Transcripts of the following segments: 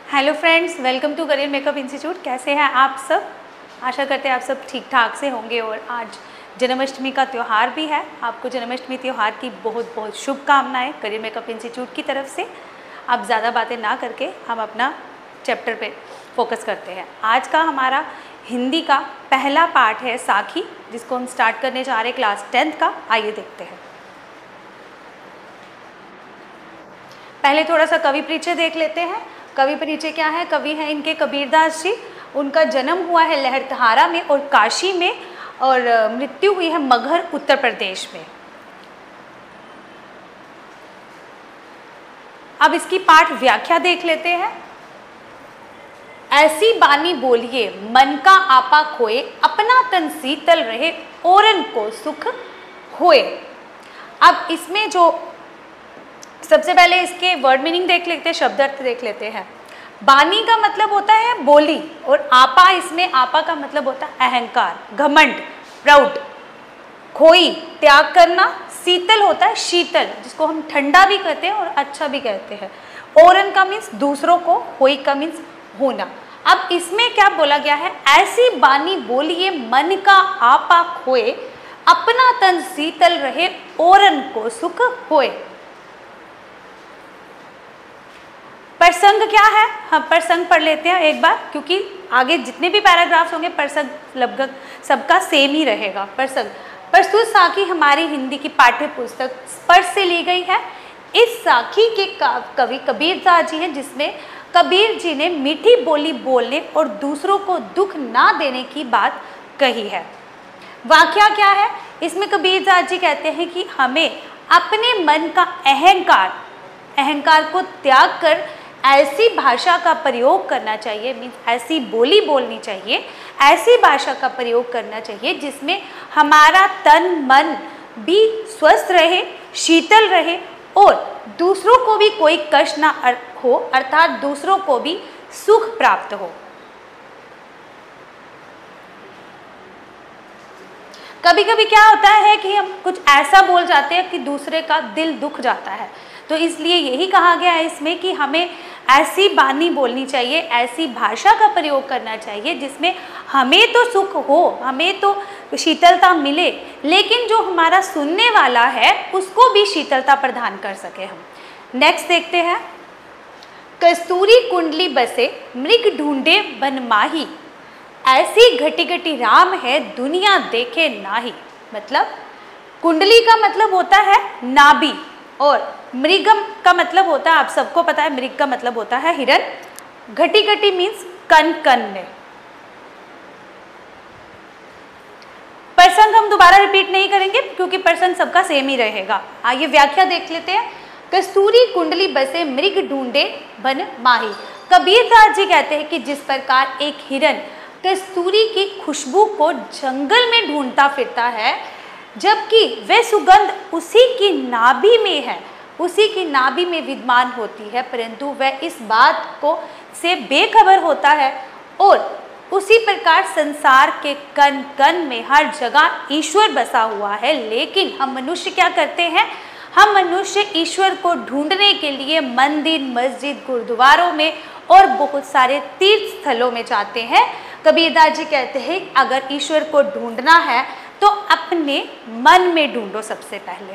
Hello friends, welcome to career makeup institute. कैसे हैं आप सब? आशा करते हैं आप सब ठीक ठाक से होंगे। और आज जन्माष्टमी का त्यौहार भी है। आपको जन्माष्टमी त्यौहार की बहुत बहुत शुभकामनाएं करियर मेकअप इंस्टीट्यूट की तरफ से। अब ज़्यादा बातें ना करके हम अपना चैप्टर पे फोकस करते हैं। आज का हमारा हिंदी का पहला पार्ट है साखी, जिसको हम स्टार्ट करने जा रहे हैं क्लास 10th का। आइए देखते हैं। पहले थोड़ा सा कवि परिचय देख लेते हैं। कवि परिचय क्या है? कवि हैं इनके कबीरदास जी। उनका जन्म हुआ है लहरतहारा में और काशी में, और मृत्यु हुई है मगहर उत्तर प्रदेश में। अब इसकी पाठ व्याख्या देख लेते हैं। ऐसी बानी बोलिए मन का आपा खोए, अपना तन शीतल रहे औरन को सुख होए। अब इसमें जो सबसे पहले इसके वर्ड मीनिंग देख लेते हैं, शब्द अर्थ देख लेते हैं। बानी का मतलब होता है बोली, और आपा, इसमें आपा का मतलब होता है अहंकार, घमंड, प्राउड। खोई त्याग करना, शीतल होता है शीतल, जिसको हम ठंडा भी कहते हैं और अच्छा भी कहते हैं। औरन का मीन्स दूसरों को, होई का मीन्स होना। अब इसमें क्या बोला गया है? ऐसी बानी बोलिए मन का आपा खोए, अपना तन शीतल रहे औरन को सुख होए। प्रसंग क्या है? हम प्रसंग पढ़ लेते हैं एक बार, क्योंकि आगे जितने भी पैराग्राफ्स होंगे प्रसंग लगभग सबका सेम ही रहेगा। प्रसंग। प्रस्तुत साखी हमारी हिंदी की पाठ्य पुस्तक स्पर्श से ली गई है। इस साखी के कवि कबीरदास जी हैं, जिसमें कबीर जी ने मीठी बोली बोलने और दूसरों को दुख ना देने की बात कही है। वाक्या क्या है? इसमें कबीरदास जी कहते हैं कि हमें अपने मन का अहंकार को त्याग कर ऐसी भाषा का प्रयोग करना चाहिए, मीन्स ऐसी बोली बोलनी चाहिए, ऐसी भाषा का प्रयोग करना चाहिए जिसमें हमारा तन मन भी स्वस्थ रहे, शीतल रहे और दूसरों को भी कोई कष्ट ना हो, अर्थात दूसरों को भी सुख प्राप्त हो। कभी कभी क्या होता है कि हम कुछ ऐसा बोल जाते हैं कि दूसरे का दिल दुख जाता है, तो इसलिए यही कहा गया है इसमें कि हमें ऐसी बानी बोलनी चाहिए, ऐसी भाषा का प्रयोग करना चाहिए जिसमें हमें तो सुख हो, हमें तो शीतलता मिले, लेकिन जो हमारा सुनने वाला है उसको भी शीतलता प्रदान कर सके हम। नेक्स्ट देखते हैं। कस्तूरी कुंडली बसे मृग ढूंढे बन माही, ऐसी घटी घटी राम है दुनिया देखे नाही। मतलब कुंडली का मतलब होता है नाभि, और मृगम का मतलब होता है, आप सबको पता है मृग का मतलब होता है हिरण। घटी घटी मीन्स कन कन में। प्रसंग हम दोबारा रिपीट नहीं करेंगे क्योंकि प्रसंग सबका सेम ही रहेगा। आइए व्याख्या देख लेते हैं। कस्तूरी कुंडली बसे मृग ढूंढे बन माही। कबीरदास जी कहते हैं कि जिस प्रकार एक हिरण कस्तूरी की खुशबू को जंगल में ढूंढता फिरता है, जबकि वह सुगंध उसी की नाभि में है, उसी की नाभि में विद्यमान होती है, परंतु वह इस बात को से बेखबर होता है। और उसी प्रकार संसार के कण कण में हर जगह ईश्वर बसा हुआ है, लेकिन हम मनुष्य क्या करते हैं? हम मनुष्य ईश्वर को ढूंढने के लिए मंदिर, मस्जिद, गुरुद्वारों में और बहुत सारे तीर्थ स्थलों में जाते हैं। कबीरदास जी कहते हैं अगर ईश्वर को ढूंढना है तो अपने मन में ढूंढो सबसे पहले।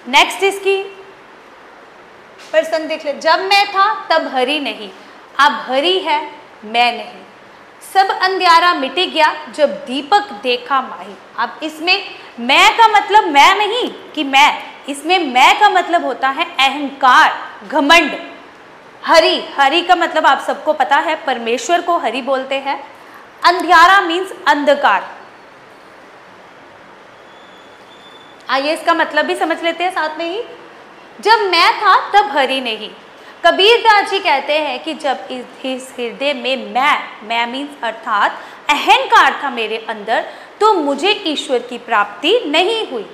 नेक्स्ट इसकी प्रसंग देख ले। जब मैं था तब हरि नहीं, अब हरि है मैं नहीं, सब अंधियारा मिट गया जब दीपक देखा माही। अब इसमें मैं का मतलब मैं नहीं कि मैं, इसमें मैं का मतलब होता है अहंकार, घमंड। हरि, हरि का मतलब आप सबको पता है, परमेश्वर को हरि बोलते हैं। अंधियारा मीन्स अंधकार। आइए इसका मतलब भी समझ लेते हैं साथ में ही। जब मैं था तब हरि नहीं। कबीरदास जी कहते हैं कि जब इस हृदय में मैं मीन्स अर्थात अहंकार था मेरे अंदर, तो मुझे ईश्वर की प्राप्ति नहीं हुई।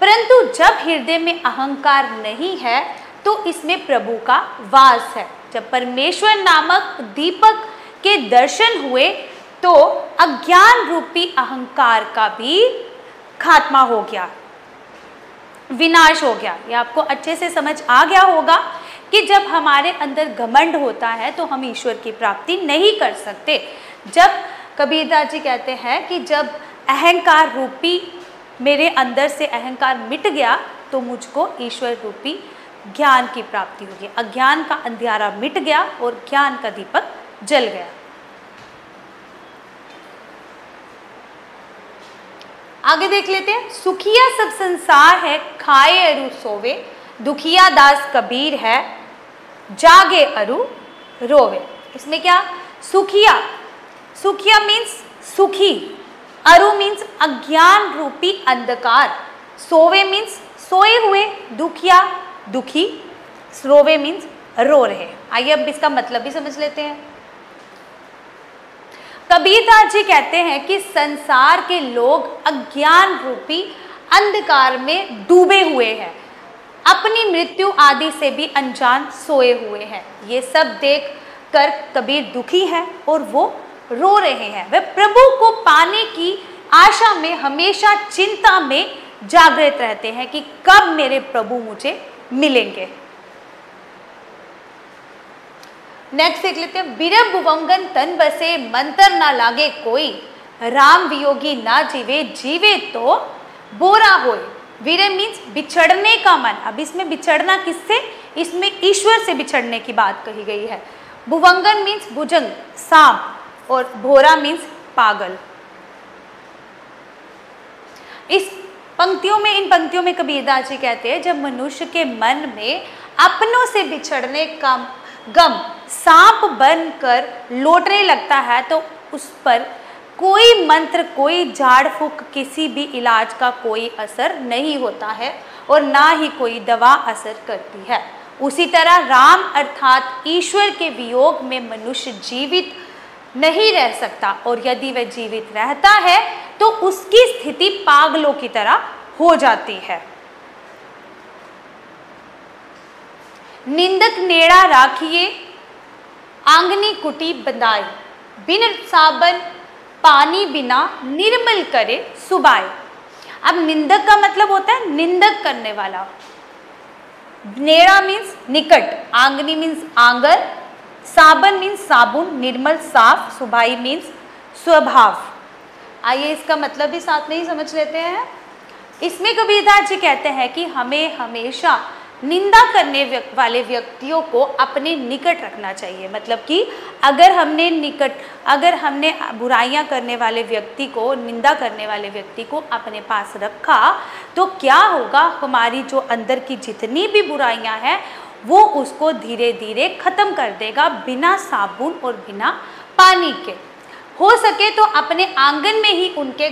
परंतु जब हृदय में अहंकार नहीं है तो इसमें प्रभु का वास है। जब परमेश्वर नामक दीपक के दर्शन हुए तो अज्ञान रूपी अहंकार का भी खात्मा हो गया। विनाश हो गया। ये आपको अच्छे से समझ आ गया होगा कि जब हमारे अंदर घमंड होता है तो हम ईश्वर की प्राप्ति नहीं कर सकते। जब कबीरदास जी कहते हैं कि जब अहंकार रूपी मेरे अंदर से अहंकार मिट गया तो मुझको ईश्वर रूपी ज्ञान की प्राप्ति होगी। अज्ञान का अंधियारा मिट गया और ज्ञान का दीपक जल गया। आगे देख लेते हैं। सुखिया सब संसार है, खाए अरु सोवे, दुखिया दास कबीर है, जागे अरु रोवे। इसमें क्या, सुखिया, सुखिया मीन्स सुखी, अरु मीन्स अज्ञान रूपी अंधकार, सोवे मीन्स सोए हुए, दुखिया दुखी, रोवे मीन्स रो रहे। आइए अब इसका मतलब भी समझ लेते हैं। कबीरदास जी कहते हैं कि संसार के लोग अज्ञान रूपी अंधकार में डूबे हुए हैं, अपनी मृत्यु आदि से भी अनजान सोए हुए हैं। ये सब देख कर कबीर दुखी है और वो रो रहे हैं। वे प्रभु को पाने की आशा में हमेशा चिंता में जागृत रहते हैं कि कब मेरे प्रभु मुझे मिलेंगे। नेक्स्ट देख लेते हैं। विरह भुवंगन तन बसे, मंत्र ना लागे कोई, राम वियोगी ना जीवे, जीवे तो बोरा होए। विरह मीन्स बिछड़ने का मन। अब इसमें बिछड़ना किससे, इसमें ईश्वर से बिछड़ने की बात कही गई है। भुवंगन मीन्स भुजंग सांप और भोरा मीन्स पागल। इस पंक्तियों में, इन पंक्तियों में कबीरदास जी कहते हैं जब मनुष्य के मन में अपनों से बिछड़ने का गम सांप बनकर लौटने लगता है तो उस पर कोई मंत्र, कोई झाड़ फूक, किसी भी इलाज का कोई असर नहीं होता है और ना ही कोई दवा असर करती है। उसी तरह राम अर्थात ईश्वर के वियोग में मनुष्य जीवित नहीं रह सकता और यदि वह जीवित रहता है तो उसकी स्थिति पागलों की तरह हो जाती है। निंदक नेड़ा राखिए, आंगनी कुटी बंधाई, बिन साबन पानी बिना निर्मल करे सुबाई। अब निंदक का मतलब होता है निंदक करने वाला। नेड़ा मीन्स निकट, आंगनी मीन्स आंगन, साबन मीन्स साबुन, निर्मल साफ, सुबाई मीन्स स्वभाव। आइए इसका मतलब भी साथ में ही समझ लेते हैं। इसमें कबीरदास जी कहते हैं कि हमें हमेशा निंदा करने वाले व्यक्तियों को अपने निकट रखना चाहिए। मतलब कि अगर हमने बुराइयां करने वाले व्यक्ति को, निंदा करने वाले व्यक्ति को अपने पास रखा तो क्या होगा, हमारी जो अंदर की जितनी भी बुराइयां हैं वो उसको धीरे धीरे खत्म कर देगा, बिना साबुन और बिना पानी के। हो सके तो अपने आंगन में ही उनके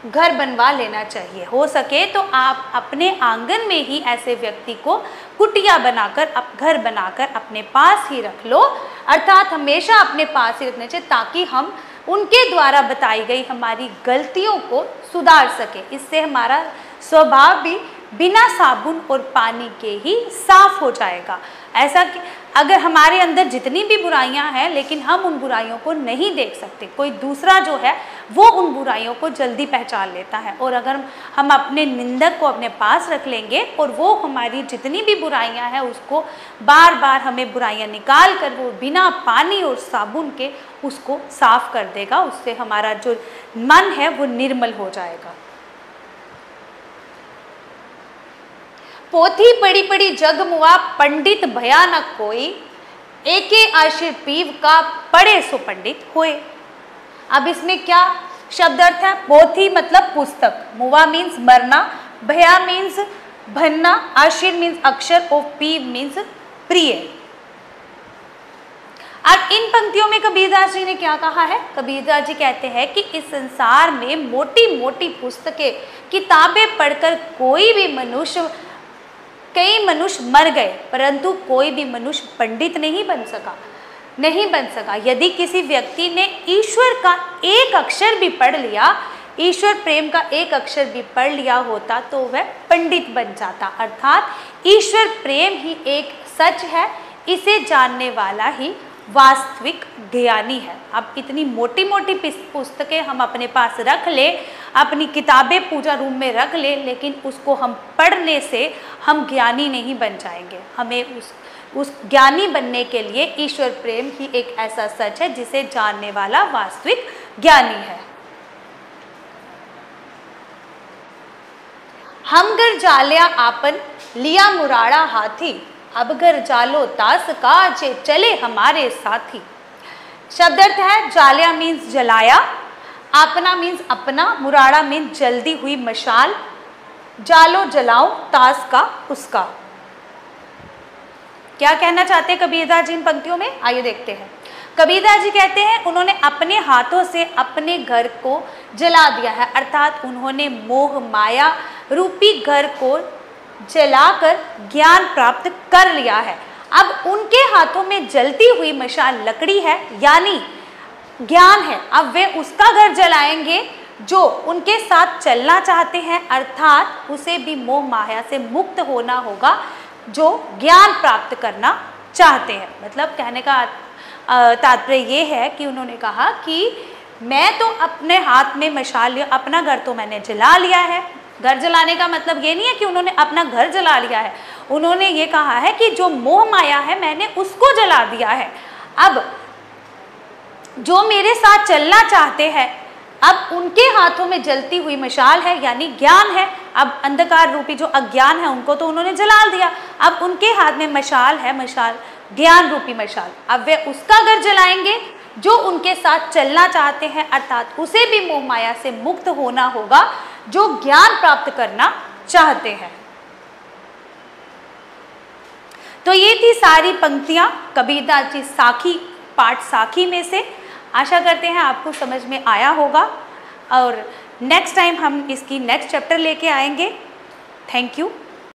घर बनवा लेना चाहिए। हो सके तो आप अपने आंगन में ही ऐसे व्यक्ति को कुटिया बनाकर, घर बनाकर अपने पास ही रख लो, अर्थात हमेशा अपने पास ही रखने चाहिए ताकि हम उनके द्वारा बताई गई हमारी गलतियों को सुधार सके। इससे हमारा स्वभाव भी बिना साबुन और पानी के ही साफ हो जाएगा। ऐसा कि अगर हमारे अंदर जितनी भी बुराइयां हैं लेकिन हम उन बुराइयों को नहीं देख सकते, कोई दूसरा जो है वो उन बुराइयों को जल्दी पहचान लेता है। और अगर हम अपने निंदक को अपने पास रख लेंगे और वो हमारी जितनी भी बुराइयां हैं उसको बार बार हमें बुराइयां निकाल कर वो बिना पानी और साबुन के उसको साफ कर देगा, उससे हमारा जो मन है वो निर्मल हो जाएगा। पोथी पड़ी पड़ी जग मुआ, पंडित भया न कोई, एके आशीर पीव का पढ़े सो पंडित होए। अब इसमें क्या शब्द अर्थ है? पोथी मतलब पुस्तक, मुआ मीन्स मरना, भया मीन्स भन्ना, आशीर मीन्स अक्षर और पीव मीन्स प्रिय। अब इन पंक्तियों में कबीरदास जी ने क्या कहा है? कबीरदास जी कहते हैं कि इस संसार में मोटी मोटी पुस्तकें, किताबें पढ़कर कई मनुष्य मर गए परंतु कोई भी मनुष्य पंडित नहीं बन सका। यदि किसी व्यक्ति ने ईश्वर का एक अक्षर भी पढ़ लिया, ईश्वर प्रेम का एक अक्षर भी पढ़ लिया होता तो वह पंडित बन जाता। अर्थात ईश्वर प्रेम ही एक सच है, इसे जानने वाला ही वास्तविक ज्ञानी है। अब इतनी मोटी मोटी पुस्तकें हम अपने पास रख ले, अपनी किताबें पूजा रूम में रख ले, लेकिन उसको हम पढ़ने से हम ज्ञानी नहीं बन जाएंगे। हमें उस ज्ञानी बनने के लिए ईश्वर प्रेम ही एक ऐसा सच है जिसे जानने वाला वास्तविक ज्ञानी है। हम घर जालिया आपन लिया मुराड़ा हाथी, अब घर जालो तास काजे चले हमारे साथी। शब्द अर्थ है जालिया मीन्स जलाया, आपना मीन्स अपना, मुराड़ा मीन्स जल्दी हुई मशाल, जालो जलाओ, तास का उसका। क्या कहना चाहते हैं कबीरदास जी इन पंक्तियों में, आइए देखते हैं। कबीरदास जी कहते हैं उन्होंने अपने हाथों से अपने घर को जला दिया है, अर्थात उन्होंने मोह माया रूपी घर को जलाकर ज्ञान प्राप्त कर लिया है। अब उनके हाथों में जलती हुई मशाल लकड़ी है, यानी ज्ञान है। अब वे उसका घर जलाएंगे जो उनके साथ चलना चाहते हैं, अर्थात उसे भी मोह माया से मुक्त होना होगा जो ज्ञान प्राप्त करना चाहते हैं। मतलब कहने का तात्पर्य ये है कि उन्होंने कहा कि मैं तो अपने हाथ में मशाल लिया, अपना घर तो मैंने जला लिया है। घर जलाने का मतलब ये नहीं है कि उन्होंने अपना घर जला लिया है, उन्होंने ये कहा है कि जो मोह माया है मैंने उसको जला दिया है। अब जो मेरे साथ चलना चाहते हैं, अब उनके हाथों में जलती हुई मशाल है, यानी ज्ञान है। अब अंधकार रूपी जो अज्ञान है उनको तो उन्होंने जला दिया, अब उनके हाथ में मशाल है, मशाल ज्ञान रूपी मशाल। अब वे उसका घर जलाएंगे जो उनके साथ चलना चाहते हैं, अर्थात उसे भी मोह माया से मुक्त होना होगा जो ज्ञान प्राप्त करना चाहते हैं। तो ये थी सारी पंक्तियां कबीरदास जी साखी, पाठ साखी में से। आशा करते हैं आपको समझ में आया होगा और नेक्स्ट टाइम हम इसकी नेक्स्ट चैप्टर लेके आएंगे। Thank you.